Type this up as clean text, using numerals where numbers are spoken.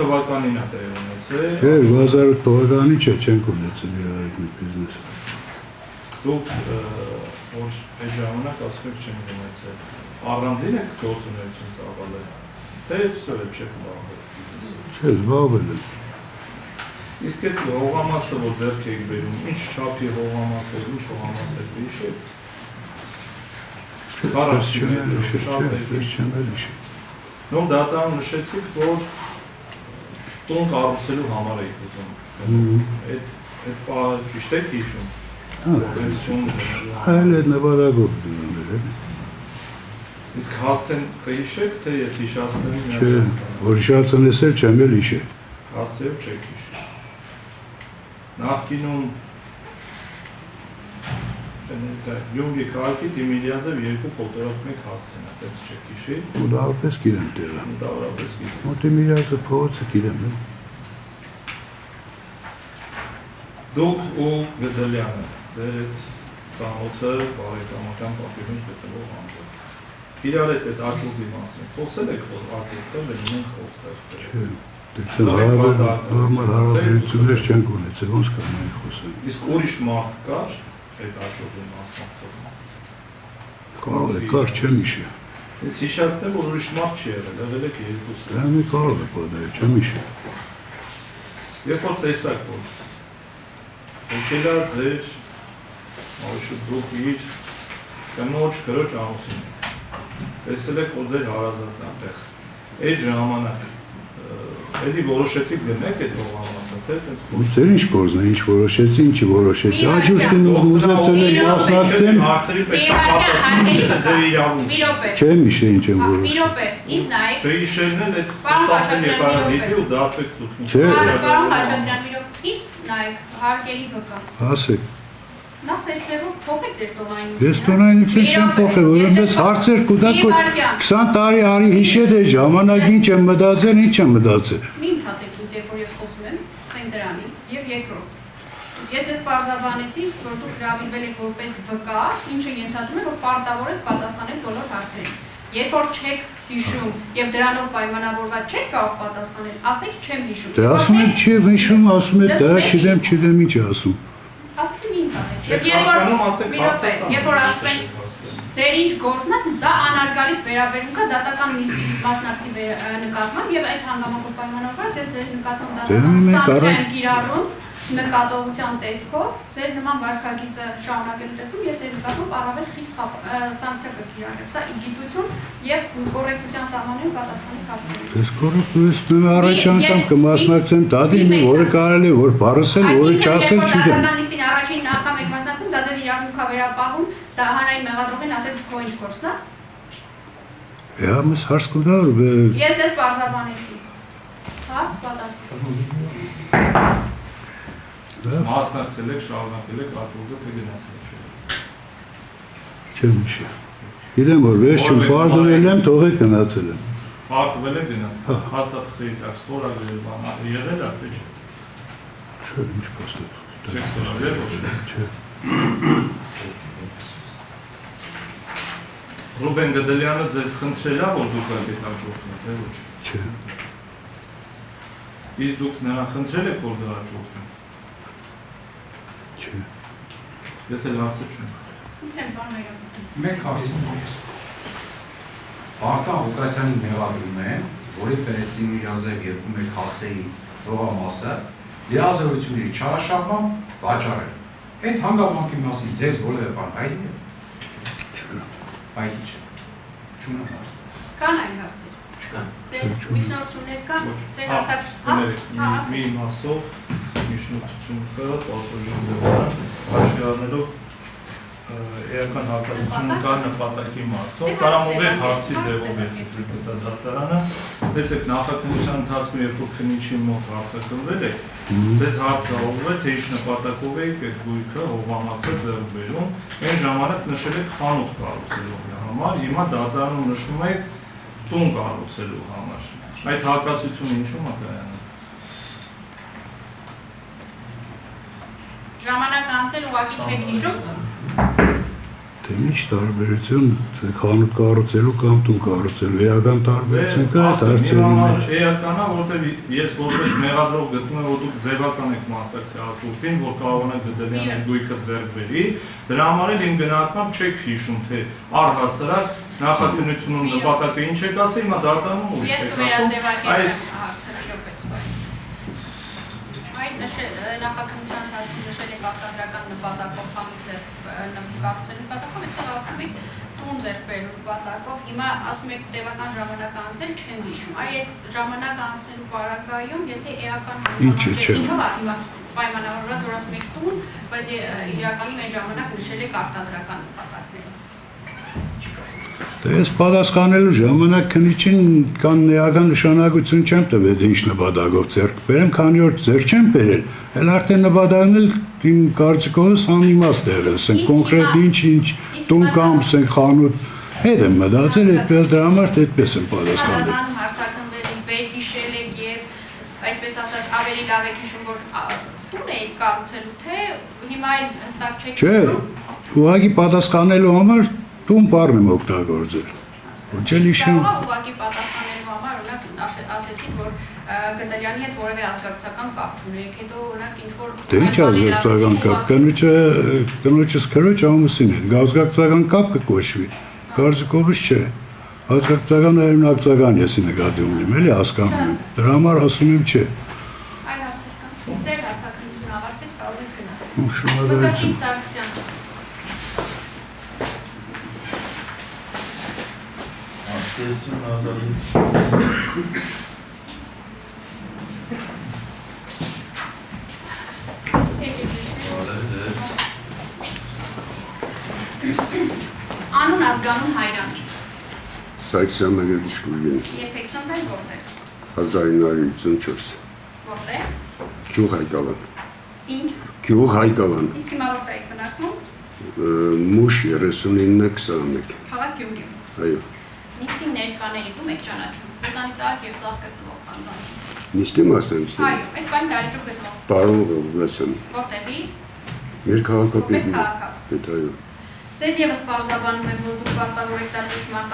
թվականին է տեղի ունեցել։ Չէ, 2008 թվականին չենք ունեցել իրարից մի բիզնես։ Դուք որ այդ ժամանակ ասում եք չենք ունեցել։ Առանձին եք գործունեություն ծավալել։ Թե ստորը չեք զբաղվել։ Չէ, զբաղվել եմ։ Իսկ այդ հողամասը, որ ձեռք եք բերում, ինչ չափի հողամաս է, ինչ հողամաս է հիշեք։ Նոր դատան նշեցիք, որ տուն կառուցելու համար եք ուզում։ Այդ ճիշտ եք հիշում։ Այլ այդ նվարագով դունել։ Իսկ հասցեն կհիշեք, թե ես հիշացնեմ Չէ, որ հիշացնես էլ չեմ էլ հիշել։ Հասցեով չեք հիշել։ Նախկինում Յունգի քաղաքի Դիմիլիազև երկու ֆոտորաֆ մեկ հասցեն, այդպես չեք հիշի։ Ու դարապես գիրեմ տեղը։ Դարապես գիրեմ։ Ու Դիմիլիազը փողոցը գիրեմ։ Դուք ու Գդելյանը, ձեր այդ ծանոթը բարեկամական պատվիրում գտնվող ամբողջ։ Իրար այդ աճուրդի մասին, խոսել եք, որ աճուրդը լինենք խոսել։ Չէ, նորմալ հարաբերություններ չենք ունեցել, ոնց կանենք խոսել։ Իսկ ուրիշ մարդ կար այդ աճուրդի մասնակցող։ Կարող է, կար չեմ հիշել։ Ես հիշացնեմ, որ ուրիշ մարդ չի եղել, եղել եք երկուսը։ Դա մի կարող է պատահել, չեմ հիշել։ Երբ որ տեսակ որ եկելա ձեր դուք իր կնոջ կրոջ ամուսին տեսել եք որ ձեր հարազատն այդտեղ այդ ժամանակ էլի որոշեցիք գնեք այդ հողամասը թե ու ձեր ինչ գործն է ինչ որոշեցի ինչի որոշեցի աճուրդին ուզեցել եք մասնակցել հարցերի պետք է պատասխան ձեր իրավունք չեմ հիշել ինչ եմ որոշել մի րոպե ինձ նայեք չէ էլ այդ ծախսել եպարադիտի ու դատվեք ծուցում չէ պարոն Խաչատրյան մի րոպե ինձ նայեք հարկերի վկա ասեք նախ պետք է փոխեք ձեր տոնայնությունը ես տոնայնություն չեմ փոխել որովհետեւ հարցեր կուտակ 20 տարի արի հիշել է ժամանակին չեմ մտածել ինչ եմ մտածել մի ընդհատեք ինձ երբ որ ես խոսում եմ սկսենք դրանից եւ երկրորդ ես ձեզ պարզաբանեցի որ դուք հրավիրվել եք որպես վկա ինչը ենթադրում է որ պարտավոր եք պատասխանել բոլոր հարցերին երբ որ չեք հիշում եւ դրանով պայմանավորված չեք կարող պատասխանել ասեք չեմ հիշում դե ասում եմ չի հիշում ասում եմ դա չգիտեմ ինչ է ասում ասում եմ եւ երբ որ ասում են ձեր ինչ գործն է դա անարգալից վերաբերում կա դատական նիստի մասնակցի նկատմամբ եւ այդ հանգամանքով պայմանավորված ես ձեր նկատմամբ դատական սանկցիա եմ կիրառում նկատողության տեսքով ձեր նման վարքագիծը շարունակելու դեպքում ես ձեր նկատմամբ առավել խիստ սանկցիա կկիրառեմ սա իգիտություն եւ կոռեկտության սահմանին պատասխանի հարցերին ես կոռեկտություն առաջ անգամ կմասնակցեմ դատին որը կարելի է որ բառսել որը չասել չգիտեմ դատական նիստին առաջին անգամ եք մասնակցում դա ձեզ իրավունքա վերապահում դա հանրային մեղադրողին ասել քո ինչ գործն է Հա մս հարց կուտար ես ձեզ պարզաբանեցի հարց պատասխան Մասնակցել եք, շարունակել եք աճուրդը թե գնացել եք չեմ հիշել իրեմ որ վեզ չեմ պարտվել եմ թողեք գնացել եմ պարտվել եք գնացել հաստատ խրիտակ ստորագրել բան եղել է թե չէ չէ ինչ փոստը չեք ստորագրել ոչ չէ Ռուբեն Գդելյանը ձեզ խնդրել է որ դուք եք այդ աճուրդը թե ոչ չէ իսկ դուք նրան խնդրել եք որ դրա աճուրդը Չէ Ես էլ հարցը չունեմ Մեկ հարցում Արտա Ղուկասյանի մեղադրում է, որի Պերետրին Միրանձև երկում եք հասեի հողամասը, լիազորությունների չարաշահմամբ վաճառել։ Այդ հանգամանքի մասին ձեզ որևէ բան հայտնի է։ Հայտնի չէ։ Չունեմ հարց։ Կան այն հարցեր։ Չկան։ Ձեր միջնորդություններ կան։ Ձեր հարցակ մի մասով միջնորդություն կա, պատվիրում դեպքում հաշվի առնելով էական հակադրություն կա նպատակի մասով, կարամուղի հարցի ձևով է դատարանը, տեսեք նախաքննության ընթացքում երբ որ քննիչի մոտ հարցակնվել եք, ձեզ հարցը ուղղվում է, թե ինչ նպատակով եք այդ գույքը հողամասը ձեռք բերում, այն ժամանակ նշել եք խանութ կառուցելու համար, հիմա դատարանում նշում եք տուն կառուցելու համար։ Այդ հակասությունը ինչու՞մ է կայանում։ Ժամանակ անցել ուղղակի չեք հիշում։ Թե ինչ տարբերություն խանութ կառուցելու կամ տուն կառուցելու էական տարբերություն կա այդ հարցերի մեջ։ Էականա, որտեղ ես որպես մեղադրող գտնում եմ, որ դուք ձևական եք մասնակցել ակտին, որ կարողանաք Գդելյանի գույքը ձեռք բերի, դրա համար էլ իմ գնահատմամբ չեք հիշում, թե առհասարակ նախաքննությունում նպատակը ինչ եք ասել, հիմա դատանում ուրիշ Ես եք կվերաձևակեմ ասում։ հարցը Այդ նախաքննության ընթացքում նշել եք արտադրական նպատակով խանութ կառուցելու նպատակով, այստեղ ասում եք տուն ձեռք բերելու նպատակով, հիմա ասում եք տևական ժամանակ անցել, չեմ հիշում, այդ ժամանակ անցնելու պարագայում, եթե էական ինչով է հիմա պայմանավորված, որ ասում եք տուն, բայց իրականում այն ժամանակ նշել եք արտադրական նպատակներով։ Դե ես պատասխանելու ժամանակ քննիչին կան էական նշանակություն չեմ տվել ինչ նպատակով ձեռք բերեմ, քանի որ ձեռք չեմ բերել, էլ արդեն նպատակն էլ իմ կարծիքով անիմաստ է եղել, ասենք կոնկրետ ինչ տուն կամ ասենք խանութ հետ եմ մտածել, այդպես դրա համար այդպես եմ պատասխանել։ Հարցակնվելիս վեր հիշել եք եւ այսպես ասած ավելի լավ եք հիշում, որ տուն եք կառուցելու, թե հիմա այն հստակ չեք։ Չէ, ուղղակի պատասխանելու համար տուն բառն եմ օգտագործել։ Ոչ էլ հիշում։ Ուղղակի պատասխանելու համար օրինակ ասեցիք, որ Գդելյանի հետ որևէ ազգակցական կապ չունեք, հետո օրինակ ինչ որ Դե ինչ ազգակցական կապ, կնոջս քրոջ ամուսին է, ազգակցական կապ կկոչվի, կարծիքովս չէ։ Ազգակցական հայրենակցական եսի նկատի ունեմ, էլի հասկանում եմ, դրա համար ասում եմ չէ։ Այլ հարցեր կան, ձեր հարցակնությունը ավարտվեց, կարող եք գնալ։ Շնորհակալություն։ Մկրտիչ Սարգսյան։ Աստվածություն ազատություն։ Անուն ազգանուն հայրան։ Սարգսյան Մեղեդիշ Գուրգեն, Երբեք ծնվել որտեղ։ 1954, Որտեղ։ Գյուղ Հայկավան, Ինչ։ Գյուղ Հայկավան, Իսկ հիմա որտեղ եք բնակվում։ Մուշ 39-21, Քաղաք Գյումրիում։ այո, Նիստի ներկաներից ում եք ճանաչում։ Ձեզանից արագ եւ ծաղ գտնվող անձանցից։ նիստի մասնակցել, Այո, այս բանի դարիճով գտնվող։ պարոն Ղուլասյան, Որտեղից։ մեր քաղաքապետն Որպես քաղաքապետ։ այո, Ձեզ եւս բարձրաբանում եմ, որ դուք պարտավոր եք տալ ճշմարտ